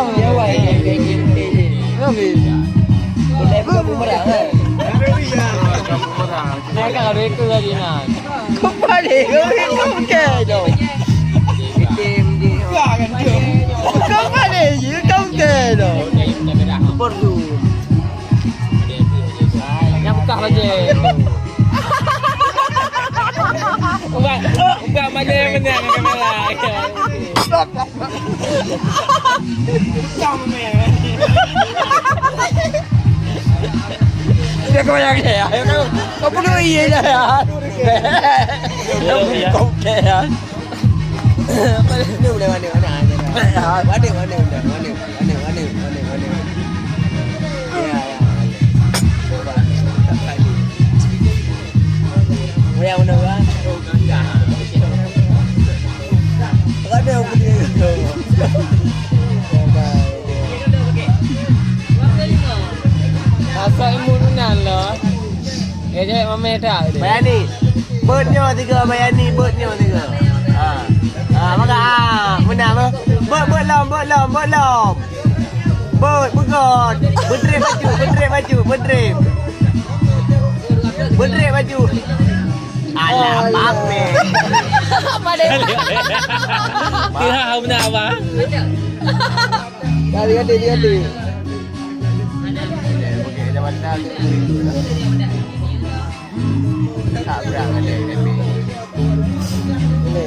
Tolong dia buat kayak gini. Tapi boleh buka bumerang kan? Saya kan ada itu tadi nak. Kau balik, kau ke dong. Kau balik je, kau ke dong. Perlu. Yang buka aja. Buka mana yang menang kamera. Dia kau yang ya, kau perlu iya dah ya. Kau kaya. Mana boleh mana aja. Mana. Ya. Mana kan? Ada apa dia? Asal imunan loh. Jadi mama dah. Bayani. Bird-nya 3 bayani, bird-nya 3. Maka menang apa? Bird lom. Bird bukan. Berdrip baju. Alah, pape. Apa dia? Kira benar apa? Kali. Okey, zaman dah. Tak berang ada lebih. Ini.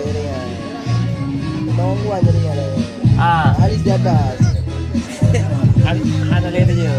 Nongguan jadi ada. Haris di atas. Ada dia je.